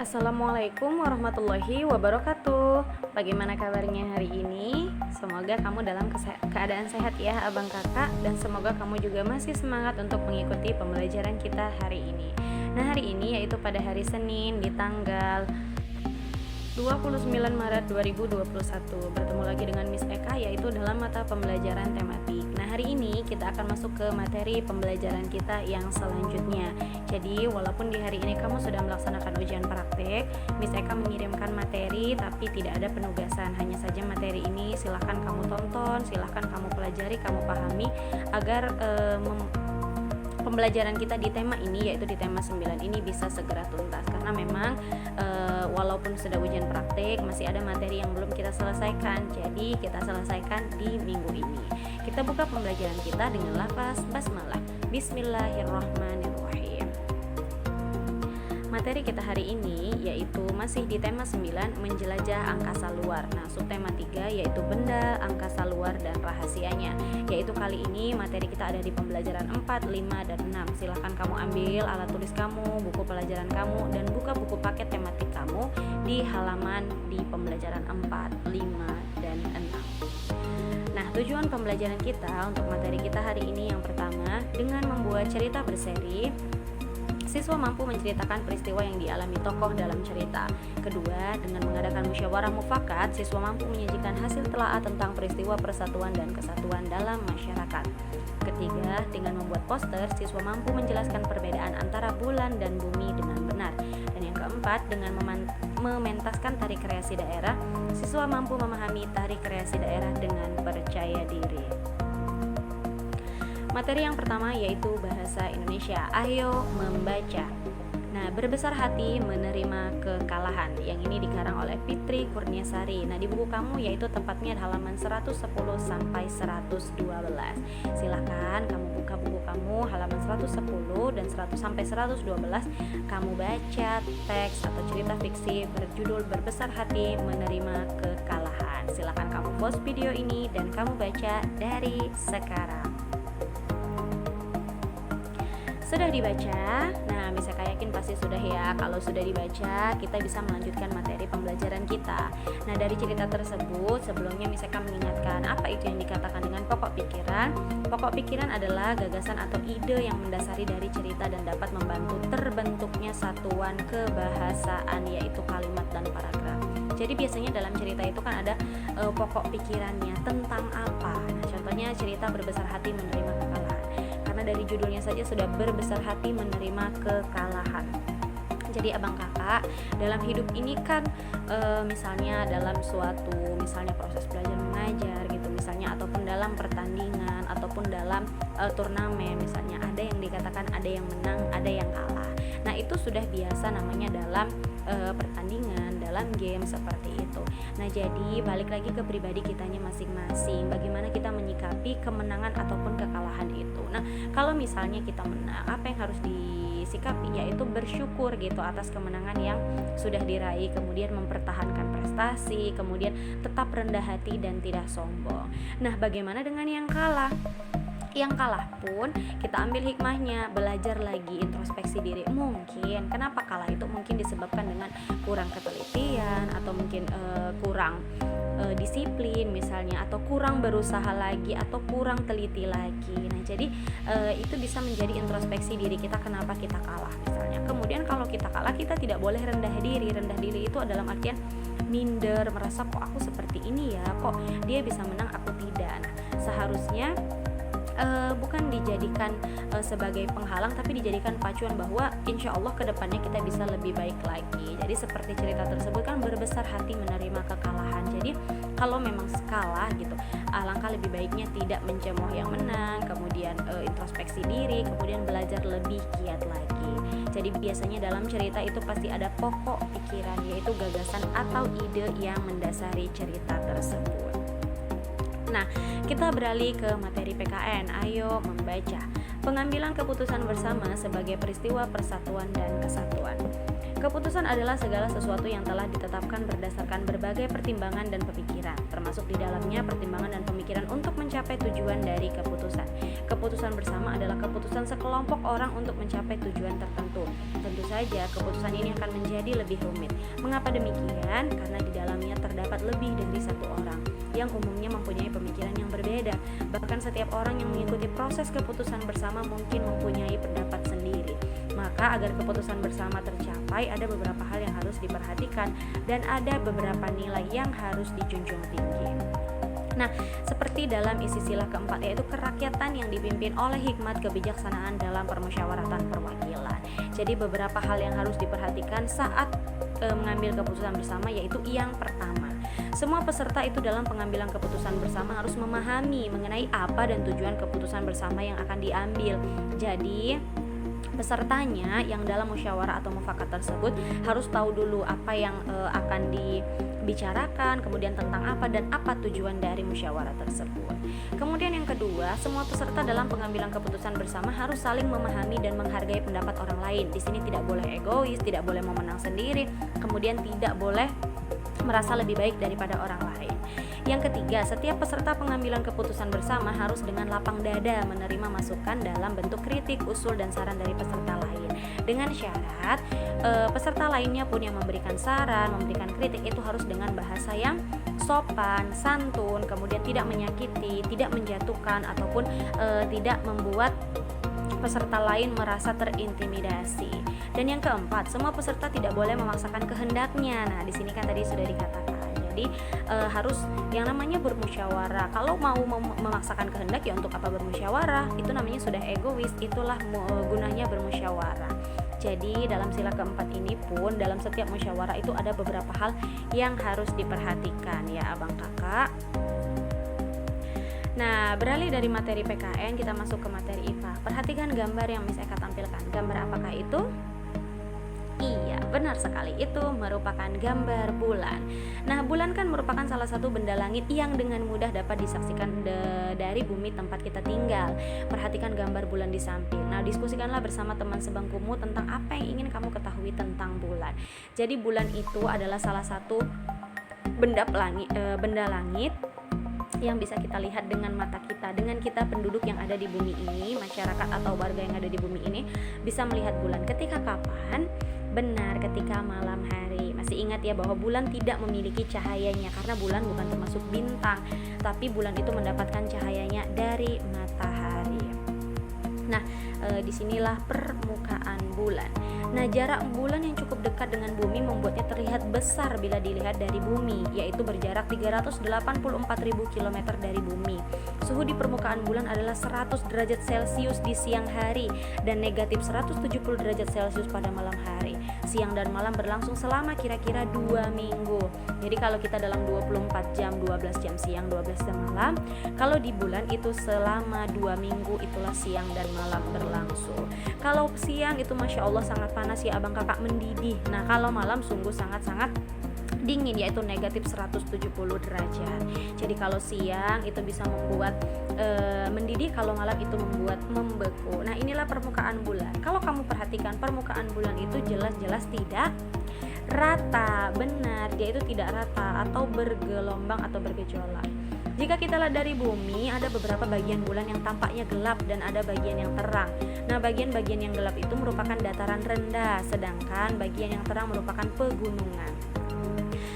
Assalamualaikum warahmatullahi wabarakatuh. Bagaimana kabarnya hari ini? Semoga kamu dalam keadaan sehat ya abang kakak. Dan semoga kamu juga masih semangat untuk mengikuti pembelajaran kita hari ini. Nah, hari ini yaitu pada hari Senin di tanggal 29 Maret 2021. Bertemu lagi dengan Miss Eka yaitu dalam mata pembelajaran tematik. Nah, hari ini kita akan masuk ke materi pembelajaran kita yang selanjutnya. Jadi, walaupun di hari ini kamu sudah melaksanakan ujian praktek, Miss Eka mengirimkan materi tapi tidak ada penugasan. Hanya saja materi ini silahkan kamu tonton, silahkan kamu pelajari, kamu pahami agar pembelajaran kita di tema ini, yaitu di tema 9 ini bisa segera tuntas. Karena memang walaupun sudah ujian praktik, masih ada materi yang belum kita selesaikan. Jadi kita selesaikan di minggu ini. Kita buka pembelajaran kita dengan lafaz basmalah. Bismillahirrahmanirrahim. Materi kita hari ini yaitu masih di tema 9, menjelajah angkasa luar. Nah, subtema 3 yaitu benda, angkasa luar, dan rahasianya. Yaitu kali ini materi kita ada di pembelajaran 4, 5, dan 6. Silahkan kamu ambil alat tulis kamu, buku pelajaran kamu, dan buka buku paket tematik kamu di halaman di pembelajaran 4, 5, dan 6. Nah, tujuan pembelajaran kita untuk materi kita hari ini yang pertama, dengan membuat cerita berseri, siswa mampu menceritakan peristiwa yang dialami tokoh dalam cerita. Kedua, dengan mengadakan musyawarah mufakat, siswa mampu menyajikan hasil telaah tentang peristiwa persatuan dan kesatuan dalam masyarakat. Ketiga, dengan membuat poster, siswa mampu menjelaskan perbedaan antara bulan dan bumi dengan benar. Dan yang keempat, dengan mementaskan tari kreasi daerah, siswa mampu memahami tari kreasi daerah dengan percaya diri. Materi yang pertama yaitu bahasa Indonesia. Ayo membaca. Nah, berbesar hati menerima kekalahan. Yang ini dikarang oleh Fitri Kurniasari. Nah, di buku kamu yaitu tepatnya halaman 110 sampai 112. Silakan kamu buka buku kamu halaman 110 dan 100 sampai 112. Kamu baca teks atau cerita fiksi berjudul Berbesar Hati Menerima Kekalahan. Silakan kamu pause video ini dan kamu baca dari sekarang. Sudah dibaca? Nah, bisa yakin pasti sudah ya. Kalau sudah dibaca, kita bisa melanjutkan materi pembelajaran kita. Nah, dari cerita tersebut, sebelumnya misalkan mengingatkan apa itu yang dikatakan dengan pokok pikiran. Pokok pikiran adalah gagasan atau ide yang mendasari dari cerita dan dapat membantu terbentuknya satuan kebahasaan, yaitu kalimat dan paragraf. Jadi biasanya dalam cerita itu kan ada pokok pikirannya tentang apa. Nah, contohnya cerita Berbesar Hati Menerima Kekalahan. Karena dari judulnya saja sudah berbesar hati menerima kekalahan. Jadi abang kakak dalam hidup ini kan misalnya dalam suatu misalnya proses belajar mengajar gitu misalnya, ataupun dalam pertandingan ataupun dalam turnamen misalnya, ada yang dikatakan ada yang menang, ada yang kalah. Nah, itu sudah biasa namanya dalam pertandingan, dalam game seperti itu. Nah, jadi balik lagi ke pribadi kitanya masing-masing, bagaimana kita menyikapi kemenangan ataupun kekalahan itu. Nah, kalau misalnya kita menang, apa yang harus disikapi? Yaitu bersyukur gitu atas kemenangan yang sudah diraih, kemudian mempertahankan prestasi, kemudian tetap rendah hati dan tidak sombong. Nah, bagaimana dengan yang kalah? Yang kalah pun kita ambil hikmahnya, belajar lagi, introspeksi diri. Mungkin kenapa kalah itu mungkin disebabkan dengan kurang ketelitian atau mungkin kurang disiplin misalnya, atau kurang berusaha lagi, atau kurang teliti lagi. Nah, jadi itu bisa menjadi introspeksi diri kita kenapa kita kalah misalnya. Kemudian kalau kita kalah, kita tidak boleh rendah diri. Rendah diri itu adalah artian minder, merasa kok aku seperti ini ya, kok dia bisa menang aku tidak. Nah, seharusnya bukan dijadikan sebagai penghalang, tapi dijadikan pacuan bahwa insya Allah kedepannya kita bisa lebih baik lagi. Jadi seperti cerita tersebut kan berbesar hati menerima kekalahan. Jadi kalau memang kalah gitu, alangkah lebih baiknya tidak mencemooh yang menang, kemudian introspeksi diri, kemudian belajar lebih giat lagi. Jadi biasanya dalam cerita itu pasti ada pokok pikiran, yaitu gagasan atau ide yang mendasari cerita tersebut. Nah, kita beralih ke materi PKN. Ayo membaca. Pengambilan keputusan bersama sebagai peristiwa persatuan dan kesatuan. Keputusan adalah segala sesuatu yang telah ditetapkan berdasarkan berbagai pertimbangan dan pemikiran, termasuk di dalamnya pertimbangan dan pemikiran untuk mencapai tujuan dari keputusan. Keputusan bersama adalah keputusan sekelompok orang untuk mencapai tujuan tertentu. Tentu saja keputusan ini akan menjadi lebih rumit. Mengapa demikian? Karena di dalamnya terdapat lebih dari satu orang yang umumnya mempunyai pemikiran yang berbeda. Bahkan setiap orang yang mengikuti proses keputusan bersama mungkin mempunyai pendapat sendiri. Maka agar keputusan bersama tercapai, ada beberapa hal yang harus diperhatikan dan ada beberapa nilai yang harus dijunjung tinggi. Nah, seperti dalam isi sila keempat, yaitu kerakyatan yang dipimpin oleh hikmat kebijaksanaan dalam permusyawaratan perwakilan. Jadi beberapa hal yang harus diperhatikan saat mengambil keputusan bersama, yaitu yang pertama, semua peserta itu dalam pengambilan keputusan bersama harus memahami mengenai apa dan tujuan keputusan bersama yang akan diambil. Jadi pesertanya yang dalam musyawarah atau mufakat tersebut harus tahu dulu apa yang akan dibicarakan, kemudian tentang apa dan apa tujuan dari musyawarah tersebut. Kemudian yang kedua, semua peserta dalam pengambilan keputusan bersama harus saling memahami dan menghargai pendapat orang lain. Di sini tidak boleh egois, tidak boleh memenang sendiri, kemudian tidak boleh merasa lebih baik daripada orang lain. Yang ketiga, setiap peserta pengambilan keputusan bersama harus dengan lapang dada menerima masukan dalam bentuk kritik, usul, dan saran dari peserta lain. Dengan syarat peserta lainnya pun yang memberikan saran, memberikan kritik itu harus dengan bahasa yang sopan, santun, kemudian tidak menyakiti, tidak menjatuhkan, ataupun tidak membuat peserta lain merasa terintimidasi. Dan yang keempat, semua peserta tidak boleh memaksakan kehendaknya. Nah, di sini kan tadi sudah dikatakan. Jadi harus yang namanya bermusyawarah. Kalau mau memaksakan kehendak, ya untuk apa bermusyawarah? Itu namanya sudah egois. Itulah gunanya bermusyawarah. Jadi dalam sila keempat ini pun, dalam setiap musyawarah itu ada beberapa hal yang harus diperhatikan ya abang kakak. Nah, beralih dari materi PKN kita masuk ke materi IPA. Perhatikan gambar yang Miss Eka tampilkan. Gambar apakah itu? Iya, benar sekali, itu merupakan gambar bulan. Nah, bulan kan merupakan salah satu benda langit yang dengan mudah dapat disaksikan dari bumi tempat kita tinggal. Perhatikan gambar bulan di samping. Nah, diskusikanlah bersama teman sebangkumu tentang apa yang ingin kamu ketahui tentang bulan. Jadi bulan itu adalah salah satu benda langit yang bisa kita lihat dengan mata kita. Dengan kita penduduk yang ada di bumi ini, masyarakat atau warga yang ada di bumi ini bisa melihat bulan. Ketika kapan? Benar, ketika malam hari. Masih ingat ya bahwa bulan tidak memiliki cahayanya karena bulan bukan termasuk bintang, tapi bulan itu mendapatkan cahayanya dari matahari. Nah, disinilah permukaan bulan. Nah, jarak bulan yang cukup dekat dengan bumi membuatnya terlihat besar bila dilihat dari bumi, yaitu berjarak 384.000 km dari bumi. Suhu di permukaan bulan adalah 100 derajat Celcius di siang hari dan negatif 170 derajat Celcius pada malam hari. Siang dan malam berlangsung selama kira-kira 2 minggu. Jadi kalau kita dalam 24 jam, 12 jam siang, 12 jam malam, kalau di bulan itu selama 2 minggu itulah siang dan malam berlangsung. Kalau siang itu Masya Allah sangat panas ya abang kakak, mendidih. Nah, kalau malam sungguh sangat-sangat dingin, yaitu negatif 170 derajat. Jadi kalau siang itu bisa membuat mendidih, kalau malam itu membuat membeku. Nah, inilah permukaan bulan. Kalau kamu perhatikan permukaan bulan itu jelas-jelas tidak rata. Benar, dia itu tidak rata atau bergelombang atau bergejolak. Jika kita lihat dari bumi, ada beberapa bagian bulan yang tampaknya gelap dan ada bagian yang terang. Nah, bagian-bagian yang gelap itu merupakan dataran rendah, sedangkan bagian yang terang merupakan pegunungan.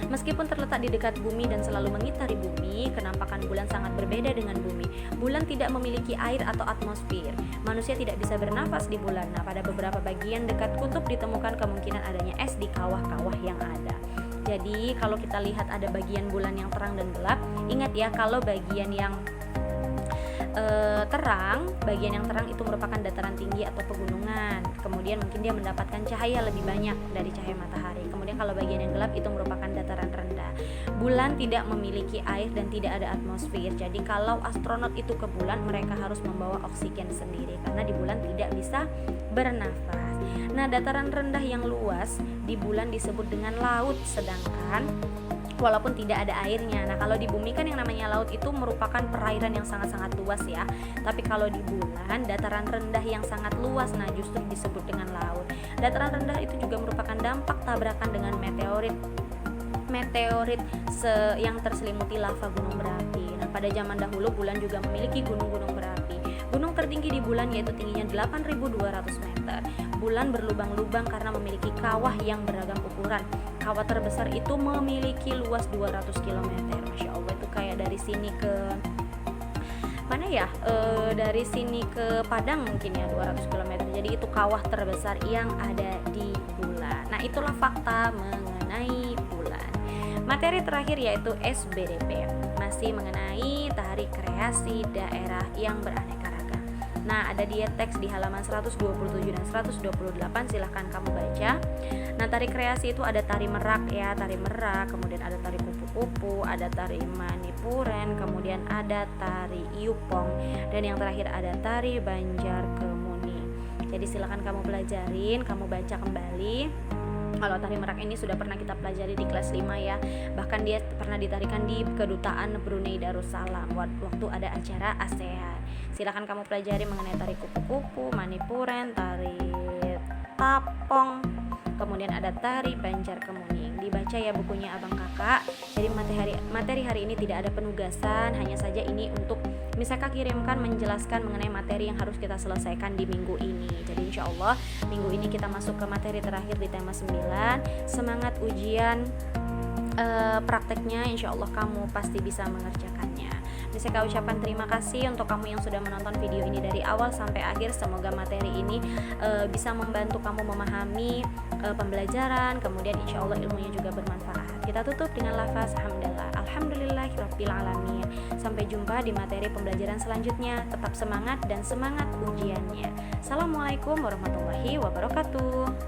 Meskipun terletak di dekat bumi dan selalu mengitari bumi, kenampakan bulan sangat berbeda dengan bumi. Bulan tidak memiliki air atau atmosfer. Manusia tidak bisa bernafas di bulan. Nah, pada beberapa bagian dekat kutub ditemukan kemungkinan adanya es di kawah-kawah yang ada. Jadi kalau kita lihat ada bagian bulan yang terang dan gelap, ingat ya kalau bagian yang bagian yang terang itu merupakan dataran tinggi atau pegunungan. Kemudian mungkin dia mendapatkan cahaya lebih banyak dari cahaya matahari. Kemudian kalau bagian yang gelap itu merupakan dataran rendah. Bulan tidak memiliki air dan tidak ada atmosfer. Jadi kalau astronot itu ke bulan, mereka harus membawa oksigen sendiri karena di bulan tidak bisa bernafas. Nah, dataran rendah yang luas di bulan disebut dengan laut, sedangkan walaupun tidak ada airnya. Nah, kalau di bumi kan yang namanya laut itu merupakan perairan yang sangat-sangat luas ya. Tapi kalau di bulan, dataran rendah yang sangat luas, nah justru disebut dengan laut. Dataran rendah itu juga merupakan dampak tabrakan dengan meteorit yang terselimuti lava gunung berapi. Nah, pada zaman dahulu bulan juga memiliki gunung-gunung berapi. Gunung tertinggi di bulan yaitu tingginya 8.200 meter. Bulan berlubang-lubang karena memiliki kawah yang beragam ukuran. Kawah terbesar itu memiliki luas 200 km. Masya Allah, itu kayak dari sini ke mana ya, dari sini ke Padang mungkin ya, 200 km. Jadi itu kawah terbesar yang ada di bulan. Nah, itulah fakta mengenai bulan. Materi terakhir yaitu SBDP, masih mengenai tari kreasi daerah yang beraneka ragam. Nah, ada di teks di halaman 127 dan 128, silahkan kamu baca. Nah, tari kreasi itu ada tari merak ya, tari merak, kemudian ada tari kupu-kupu, ada tari manipuren, kemudian ada tari iupong, dan yang terakhir ada tari banjar kemuni. Jadi silahkan kamu pelajarin, kamu baca kembali. Kalau tari merak ini sudah pernah kita pelajari di kelas 5 ya. Bahkan dia pernah ditarikan di kedutaan Brunei Darussalam waktu ada acara ASEAN. Silakan kamu pelajari mengenai tari kupu-kupu, manipuren, tari tapong, kemudian ada tari banjar kemuning. Dibaca ya bukunya abang kakak. Jadi materi hari ini tidak ada penugasan, hanya saja ini untuk misalkan kirimkan menjelaskan mengenai materi yang harus kita selesaikan di minggu ini. Jadi insya Allah minggu ini kita masuk ke materi terakhir di tema 9. Semangat ujian prakteknya, insya Allah kamu pasti bisa mengerjakannya. Bisa ucapkan terima kasih untuk kamu yang sudah menonton video ini dari awal sampai akhir. Semoga materi ini bisa membantu kamu memahami pembelajaran, kemudian insya Allah ilmunya juga bermanfaat. Kita tutup dengan lafaz hamdalah, alhamdulillahirabbil alamin. Sampai jumpa di materi pembelajaran selanjutnya. Tetap semangat dan semangat ujiannya. Assalamualaikum warahmatullahi wabarakatuh.